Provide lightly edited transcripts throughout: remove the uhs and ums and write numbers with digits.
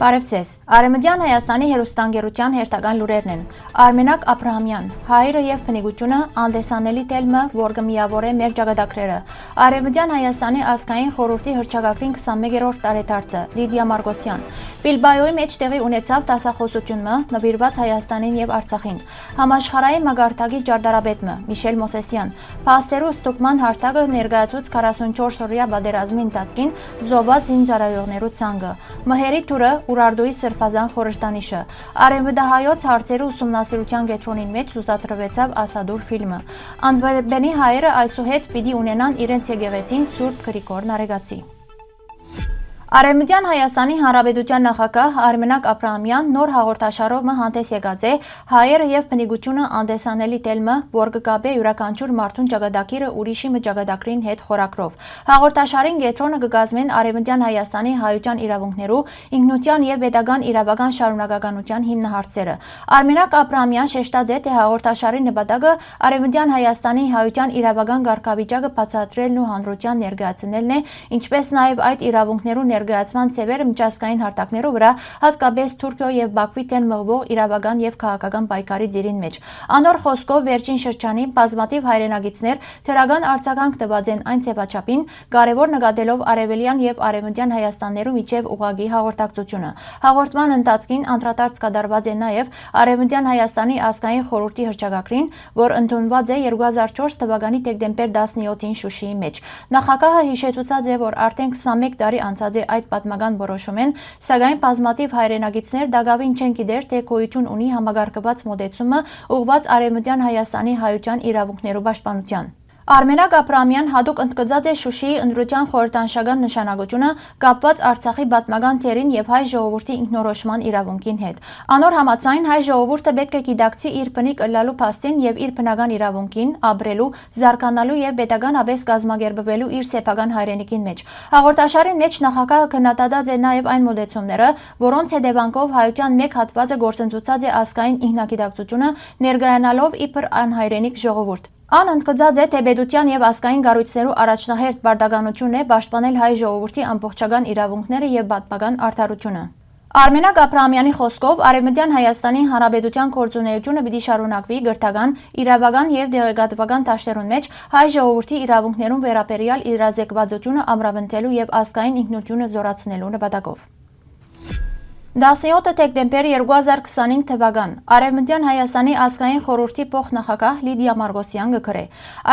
Բարև ձեզ։ Արևմտյան Հայաստանի հեռուստաընկերության հերթական լուրերն են։ Արմենակ Աբրահամյան, հայրը եւ բնիկությունը անդեսանելի տելմը, որ կմիավորե մեր ճակատագրերը։ Արևմտյան Հայաստանի ազգային խորհրդի հռչակագրին 21-րդ տարեդարձը։ Լիդիա Մարգոսյան։ Բիլբայոյի մեջ տեղի ունեցավ դասախոսությունը նվիրված Հայաստանին եւ Արցախին։ Համաշխարհային մագարտակի ջարդարաբետը Միշել Մոսեսյան։ Փաստերու ստուգման հարթակը ներկայացուց 44-օրյա պատերազմի ընթացքին զոհված զինծառայողներու ցանկը։ Մհերի թուրը Ուրարտուի սրբազան խորհրդանիշը։ Արևմտահայոց հարցերու ուսումնասիրության կենտրոնին մեջ ցուցադրվեցավ Ասադուր ֆիլմը։ Անդվերբենի հայերը այսուհետ պիտի ունենան իրենց եկեղեցին Սուրբ Գրիգոր Նարեգացի։ Արևմտյան Հայաստանի Հանրապետության նախագահ Արմենակ Աբրահամյան նոր հաղորդաշարով հանդես եկած է հայերը եւ բնիկությունը անդեսանելի տելմը, որ կկապե յուրաքանչյուր մարդուն ճակատագիրը ուրիշի ճակատագրին հետ խորակրով։ Հաղորդաշարին կենտրոնը կկազմեն Արևմտյան Հայաստանի հայության իրավունքներու, ինքնության եւ պետական իրավական շարունակականության հիմնահարցերը։ Արմենակ Աբրահամյան շեշտած է, թե հաղորդաշարի նպատակը Արևմտյան Հայաստանի հայության իրավական կարգավիճակը բացատրելն ու հանրության ներկայացնելն է, ինչպես նաեւ այդ իրավունքներու ներկայացման ծևերը միջազգային հարթակներով վրա, հատկապես Թուրքիո եւ Բաքվի դեմ մղվող իրավական եւ քաղաքական պայքարի ձիրին մեջ։ Անոր խոսքով վերջին շրջանի բազմաթիվ հայրենագիտներ թերական արձագանք տված են այն ծեվաչափին, կարևոր նկատելով արևելյան եւ արևմտյան Հայաստաններու միջև ուղղակի հաղորդակցությունը։ Հաղորդման ընթացքին անդրադարձ կատարված է նաեւ Արևմտյան Հայաստանի ազգային խորհրդի հռչակագրին, որ ընդունված է 2004 թվականի դեկտեմբեր 17-ին Շուշիի մեջ։ Նախագահը հիշեցուցած է, որ արդեն 21 տարի անցած է այդ պատմական որոշումեն, սակայն բազմաթիվ հայրենագիտներ դակավին չեն գիտեր, թե գոյություն ունի համագարկված մոտեցումը ուղղված Արևմտյան Հայաստանի հայության իրավունքներու պաշտպանության։ Արմենակ Աբրահամյան հատուկ ընդգծած է Շուշիի ընդրության խորհրդանշական նշանակությունը կապված Արցախի պատմական թերին եւ հայ ժողովրդի ինքնորոշման իրավունքին հետ։ Անոր համաձայն հայ ժողովուրդը պետք է գիտակցի իր բնիկ ըլլալու փաստին եւ իր բնական իրավունքին ապրելու, զարգանալու եւ պետականապես կազմակերպվելու իր սեփական հայրենիքին մեջ։ Հաղորդաշարին մեջ նախագահը քննադատած է նաեւ այն մոտեցումները, որոնց հետևանքով հայության մեկ հատվածը գործընծուցած է ազգային ինքնագիտակցությունը ներկայանալով իբր անհայրենիք ժողովուրդ։ Ան ընդգծած է, թե պետության եւ ազգային կառույցներու առաջնահերթ բարդականությունն է պաշտպանել հայ ժողովրդի ամբողջական իրավունքները եւ պատմական արդարությունը։ Արմենակ Աբրահամյանի խոսքով Արևմտյան Հայաստանի Հանրապետության գործունեությունը պիտի շարունակվի գրթական, իրավական եւ դեղեկատվական դաշտերուն մեջ հայ ժողովրդի իրավունքներուն վերաբերյալ իրազեկվածությունը ամրապնդելու եւ ազգային ինքնությունը զորացնելու նպատակով։ 17 դեկտեմբեր 2025 թվական Արևմտյան Հայաստանի ազգային խորհրդի փոխնախագահ Լիդիա Մարգոսյան գկրե։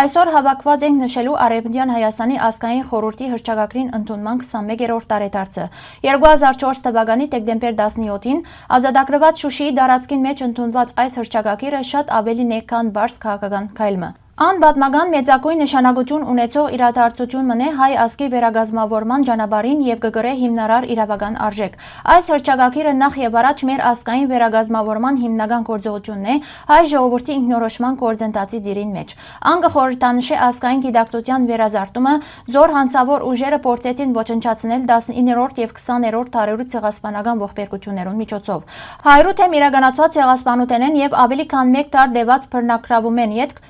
Այսօր հավաքված ենք նշելու Արևմտյան Հայաստանի ազգային խորհրդի հռչակագրին ընդունման 21-րդ տարեդարձը։ 2004 թվականի դեկտեմբեր 17-ին ազատագրված Շուշիի դարածքին մեջ ընդունված այս հռչակագիրը շատ ավելի է, քան բարձ քաղաքական քայլը։ Ան պատմական մեծակույն նշանակություն ունեցող իրադարձություն մնե հայ ազգի վերագազմավորման ճանապարհին եւ կգրե հիմնարար իրավական արժեք։ Այս հռչակագիրը նախ եւ առաջ մեր ազգային վերագազմավորման հիմնական գործողությունն է հայ ժողովրդի ինքնորոշման գործընթացի ձիրին մեջ։ Ան կխորհրդանշե ազգային գիտակցության վերազարդումը, զոր հանցավոր ուժերը փորձեցին ոչնչացնել 19-րդ եւ 20-րդ դարերու ցեղասպանական ողբերգություններուն միջոցով։ Հայրութ եմ իրականացված ցեղասպանութենեն եւ ավելի քան 1 դար դեված բռնակրավում են յետք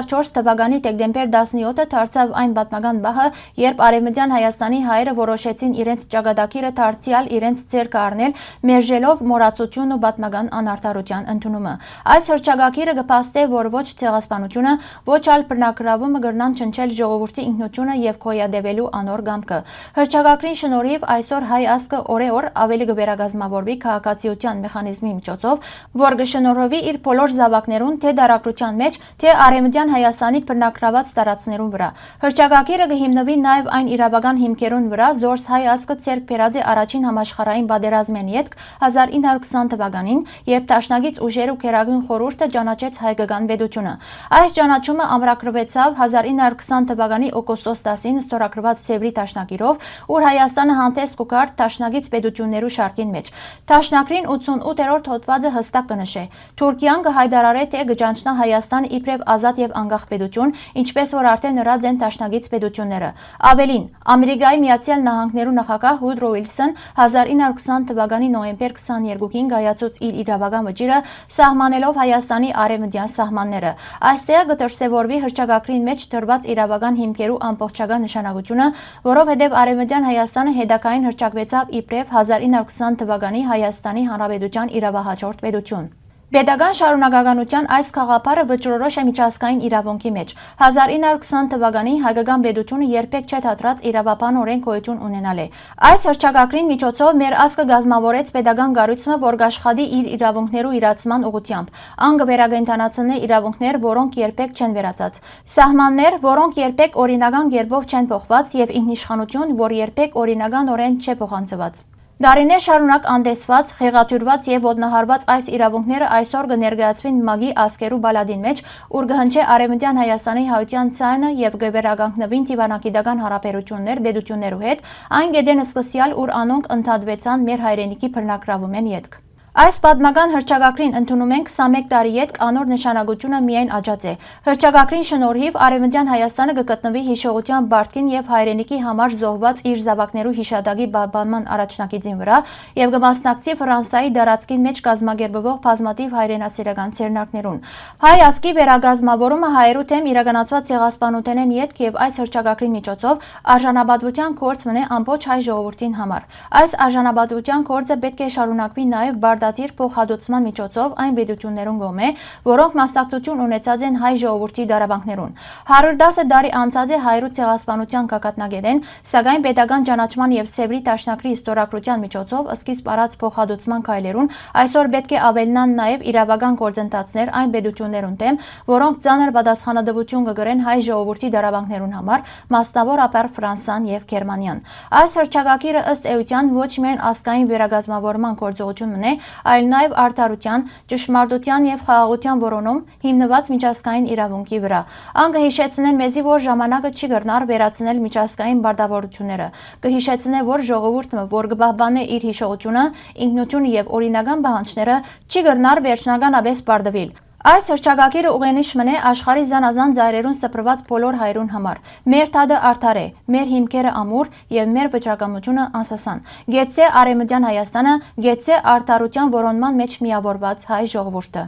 2004 թվականի դեկտեմբեր 17-ը դարձավ այն պատմական բահը, երբ Արևմտյան Հայաստանի հայերը որոշեցին իրենց ճակատագիրը դարձյալ իրենց ձեռք առնել, մերժելով մոռացությունն ու պատմական անարդարության ընդունումը։ Այս հռչակագիրը կփաստե, որ ոչ ցեղասպանությունը, ոչ այլ բռնակրավումը կգրնան չնչել ժողովրդի ինքնությունը եւ գոյատևելու անոր գամքը։ Հռչակագրին շնորհիվ այսօր հայ ազգը օրեօր ավելի կվերագազմավորվի քաղաքացիության մեխանիզմի միջոցով, որ կշնորհվի իր բոլոր զավակներուն թե դարակրության մեջ, թե Արևմտյան Հայաստանի բռնակրաված տարածքներուն վրա։ Հռչակագիրը կհիմնվի նաև այն իրավական հիմքերուն վրա, զորս հայ ազգը ցերկ բերած է առաջին համաշխարհային պատերազմեն յետք 1920 թվականին, երբ Դաշնակից ուժերու Գերագույն խորհուրդը ճանաչեց հայկական պետությունը։ Այս ճանաչումը ամրագրվեցավ 1920 թվականի օգոստոս 10-ին ստորագրված Սևրի դաշնակիրով, ուր Հայաստանը հանդես կուքար Դաշնակից պետություններու շարքին մեջ։ Դաշնակրին 88-րդ հոդվածը հստակ կնշե. Թուրքիան կհայտարարե, թե կճանչնա Հայաստան իբրև ազատ եւ անկախ պետություն, ինչպես որ արդեն նրած են դաշնակից պետությունները։ Ավելին, Ամերիկայի Միացյալ Նահանգներու նախագահ Վուդրո Ուիլսոն 1920 թվականի նոյեմբեր 22-ին գայացուց իր իրավական վճիռը սահմանելով Հայաստանի արևմտյան սահմանները։ Այստեղ կդրսևորվի հռչակագրին մեջ դրված իրավական հիմքերու ամբողջական նշանակությունը, որովհետև Արևմտյան Հայաստանը հետագային հռչակվեցավ իբրև 1920 թվականի Հայաստանի Հանրապետության իրավահաջորդ պետություն։ Պետական շարունակականության այս խաղապարը վճռորոշ է միջազգային իրավունքի մեջ։ 1920 թվականի հայկական պետությունը երբեք չէ դադրած իրավաբան օրենք գոյություն ունենալ է։ Այս հռչակագրին միջոցով մեր ազգը գազմավորեց պետական կառույցը, որ կաշխատի իր իրավունքներու իրացման ուղղությամբ։ Ան կվերակենդանացնե իրավունքներ, որոնք երբեք չեն վերացած։ Սահմաններ, որոնք երբեք օրինական կերպով չեն փոխված, եւ ինքնիշխանություն, որ երբեք օրինականորեն չէ փոխանցված։ Դարիներ շարունակ անդեսված, խեղաթյուրված եւ ոտնահարված այս իրավունքները այսօր կներկայացվին ՄԱԳ-ի ազգերու բալադին մեջ, ուր կհնչե Արևմտյան Հայաստանի հայության ցայնը եւ կվերականգնվին դիվանագիտական հարաբերություններ պետություններու հետ, այն գետեն սկսյալ, ուր անոնք ընդհատվեցան մեր հայրենիքի բռնակրավումեն ետք։ Այս պատմական հռչակագրին ընդունում են 21 տարի ետք անոր նշանակությունը միայն աճած է։ Հռչակագրին շնորհիվ Արևմտյան Հայաստանը կգտնվի հիշողության բարձին եւ հայրենիքի համար զոհված իր զավակներու հիշատակի պահպանման առաջնակիցին վրա եւ կմասնակցի Ֆրանսիայի դարածքին մեջ կազմակերպվող բազմաթիվ հայրենասիրական ցերնակներուն։ Հայ ազգի վերագազմավորումը հայերու թեմ իրականացված ցեղասպանութենեն ետք եւ այս հռչակագրի միջոցով արժանապատվության գործ մնե ամբողջ հայ ժողովրդին համար։ Այս արժանապատվության գործը պետք է շարունակվի նաեւ դատիր փոխհատուցման միջոցով այն պետություններուն գոմե, որոնք մասնակցություն ունեցած են հայ ժողովրդի դարաբանքներուն։ 110 տարի անցած է հայրու ցեղասպանության գագաթնագետեն, սակայն պետական ճանաչման եւ Սևրի տաշնակրի իստորագրության միջոցով սկիզբ առած փոխհատուցման քայլերուն այսօր պետք է ավելնան նաեւ իրավական գործընթացներ այն պետություններուն դեմ, որոնք ծանր պատասխանատվություն կգրեն հայ ժողովրդի դարաբանքներուն համար, մասնավորապես Ֆրանսան եւ Գերմանիան։ Այս հռչակագիրը ըստ էության ոչ միայն ազգային վերագազմավորման գործողություն մնե, այլ նաև արդարության, ճշմարտության եւ խաղաղության որոնում հիմնված միջազգային իրավունքի վրա։ Ան կհիշեցնե մեզի, որ ժամանակը չի կրնար վերացնել միջազգային բարդավորությունները, կհիշեցնե, որ ժողովուրդը, որ կպահպանե իր հիշողությունը, ինքնությունը եւ օրինական պահանջները, չի կրնար վերջնականապես բարդվել։ Այս հռչակագիրը ուղենիշ մնե աշխարհի զանազան ծայրերուն սփռված բոլոր հայրուն համար։ Մեր թադը արդար է, մեր հիմքերը ամուր եւ մեր վճռակամությունը անսասան։ Գեցե Արևմտյան Հայաստանը, գեցե արդարության որոնման մեջ միավորված հայ ժողովուրդը։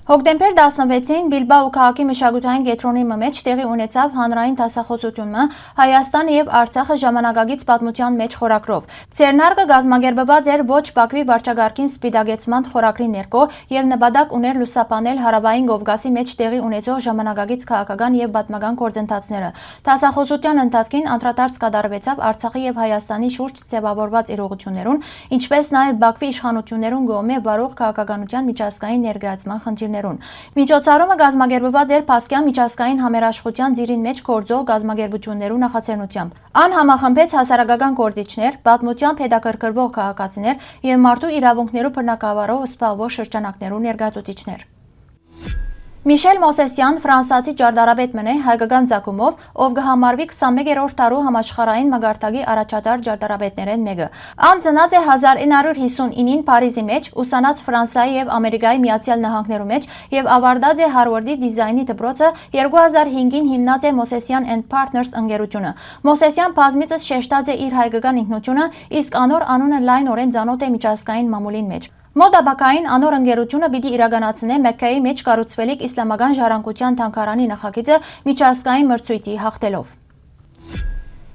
Հոկտեմբեր 16-ին Բիլբաո քաղաքի մշակութային կենտրոնի մեջ տեղի ունեցավ հանրային դասախոսությունը Հայաստանը եւ Արցախը ժամանակակից պատմության մեջ խորագրով։ Ցերնարգը գազմագերբված էր ոչ Բաքվի վարչագահքին սպիտակեցման խորագրի ներքո եւ նպատակ ուներ լուսապանել Հարավային Կովկասի մեջ տեղի ունեցող ժամանակակից քաղաքական եւ պատմական գործընթացները։ Դասախոսության ընթացքին անդրադարձ կատարվեցավ Արցախի եւ Հայաստանի շուրջ ձևավորված իրողություններուն, ինչպես նաեւ Բաքվի իշխանություններուն կողմէ վարող քաղաքականության միջազգային ներկայացման խնդիրներուն։ Միջոցառումը գազմագերբված էր Փասկյան միջազգային համերաշխության ծիրին մեջ գործող գազմագերբություններու նախաձեռնությամբ։ Ան համախմբեց հասարակական գործիչներ, պատմությամբ հետաքրքրվող քաղաքացիներ եւ մարդու իրավունքներու բռնակավարով զբաղվող շրջանակներու ներկայացուցիչներ։ Միշել Մոսեսյան, ֆրանսիացի ճարտարապետ մնե հայկական ցակումով, ով կհամարվի 21-րդ դարու համաշխարհային մագարտակի առաջատար ճարտարապետներեն մեկը։ Ան ծնած է 1959-ին Փարիզի մեջ, ուսանած Ֆրանսիայի եւ Ամերիկայի Միացյալ Նահանգներու մեջ եւ ավարտած է Հարվարդի դիզայնի դպրոցը, 2005-ին հիմնած է Mosesian and Partners ընկերությունը։ Մոսեսյան բազմիցս շեշտած է իր հայկական ինքնությունը, իսկ անոր անունը լայնորեն ծանոթ է միջազգային մամուլին մեջ։ Մոդաբակային անոր ընկերությունը պիտի իրականացնե Մեքքայի մեջ կառուցվելիք իսլամական ժառանգության թանգարանի նախագիծը միջազգային մրցույթի հաղթելով։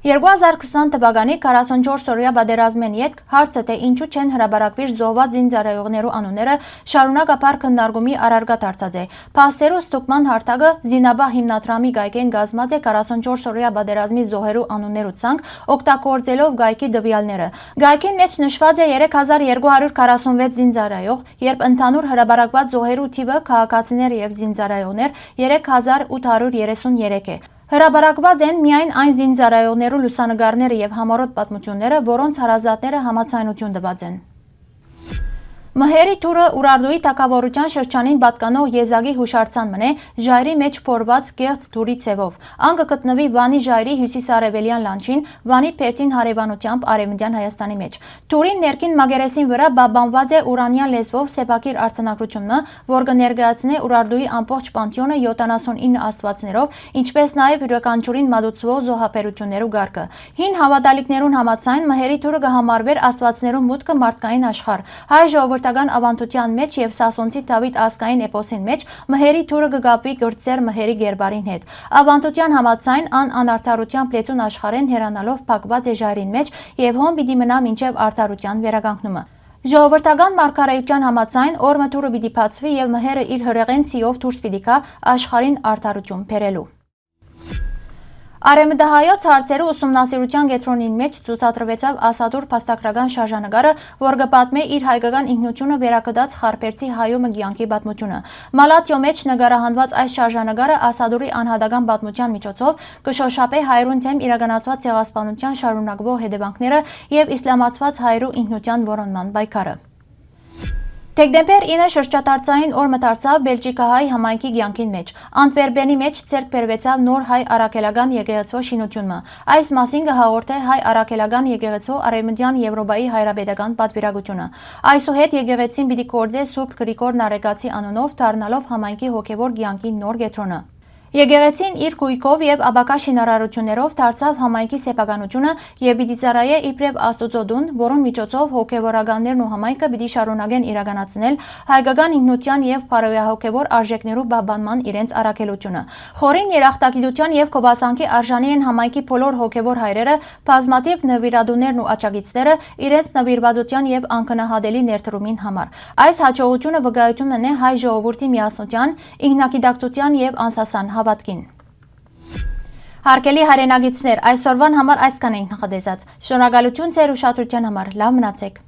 2020 թվականի 44-օրյա պատերազմեն ետք հարցը թե ինչու չեն հրաբարակվիր զոհված զինծառայողներու անունները շարունակապար քննարկումի առարկա դարձած է։ Փաստերու ստուգման հարթակը Զինաբա հիմնադրամի գայքեն գազմած է 44-օրյա պատերազմի զոհերու անուններու ցանկ օգտագործելով գայքի դվյալները։ Գայքին մեջ նշված է 3246 զինծառայող, երբ ընդհանուր հրաբարակված զոհերու թիվը քաղաքացիներ եւ զինծառայողներ 3833 է։ Հրաբարակված են միայն այն զինծառայողներու լուսանկարները եւ համառոտ պատմությունները, որոնց հարազատները համաձայնություն տված են։ Մհերի թուրը Ուրարտուի թագավորության շրջանին պատկանող եզակի հուշարձան մնե ժայռի մեջ փորված գեղձ թուրի ցևով։ Ան կգտնվի Վանի ժայռի հյուսիսարևելյան լանջին, Վանի Փերթին հարևանությամբ Արևմտյան Հայաստանի մեջ։ Թուրին ներքին մագերեսին վրա բաբանված է ուրանյան լեզվով սեպակիր արձանագրությունը, որ կներկայացնե Ուրարտուի ամբողջ պանթեոնը 79 աստվածներով, ինչպես նաև յուրաքանչյուրին մատուցվող զոհաբերություններու գարկը։ Հին հավատալիքներուն համաձայն մհերի թուրը կհամարվեր աստվածներու մուտքը մարդկային աշխարհ։ Հայ ժողովրդական ավանդության մեջ եւ Սասոնցի Դավիթ ազգային էպոսին մեջ մհերի թուրը կգապվի գրծեր մհերի գերբարին հետ։ Ավանդության համաձայն ան անարդարության պլեցուն աշխարհեն հերանալով փակված է ժայռին մեջ եւ հոն պիտի մնա մինչեւ արդարության վերականգնումը։ Ժողովրդական մարգարեության համաձայն օրը թուրը պիտի բացվի եւ մհերը իր հրեղեն ցիով դուրս պիտի գա աշխարհին արդարություն բերելու։ Արեմդահայոց հարցերու ուսումնասիրության կենտրոնին մեջ ցուցադրվեցավ Ասադուր փաստագրական շարժանկարը, որ կպատմե իր հայկական ինքնությունը վերակդած խարպերցի հայոմը կյանքի պատմությունը։ Մալաթիո մեջ նկարահանված այս շարժանկարը Ասադուրի անհատական պատմության միջոցով կշոշափե հայրուն թեմ իրականացված ցեղասպանության շարունակվող հետևանքները եւ իսլամացված հայրու ինքնության որոնման պայքարը։ Դեկտեմբեր 9 շրջադարձային օր մտարծավ Բելգիկահայ համայնքի կյանքին մեջ։ Անտվերպենի մեջ ձեռք բերվեցավ նոր հայ առաքելական եկեղեցու շինությունը։ Այս մասին կհաղորդե հայ առաքելական եկեղեցու Արևմտյան Եվրոպայի հայրապետական պատվիրակությունը։ Այսուհետ եկեղեցին պիտի գործե Սուրբ Գրիգոր Նարեկացի անունով, դառնալով համայնքի հոգևոր կյանքի նոր կենտրոնը։ Եկեղեցին իր գույքով եւ աբակա շինարարություններով դարձավ համայնքի սեփականությունը եւ պիտի ծառայե իբրև Աստուծո դուն, որոնց միջոցով հոգեվորականներն ու համայնքը պիտի շարունակեն իրականացնել հայկական ինքնության եւ բարոյահոգեվոր արժեքներու բաբանման իրենց առաքելությունը։ Խորին երախտագիտության եւ գովասանքի արժանի են համայնքի բոլոր հոգեվոր հայրերը, բազմաթիվ նվիրատուներն ու աջակիցները իրենց նվիրվածության եւ անկնահատելի ներդրումին համար։ Այս հաջողությունը վկայություն է հայ ժողովրդի միասնության, ինքնագիտակցության եւ անսասան հավատքին։ Հարգելի հայրենագիտներ, այսօրվան համար այսքան ենք նախատեսած։ Շնորհակալություն ձեր ուշադրության համար։ Լավ մնացեք։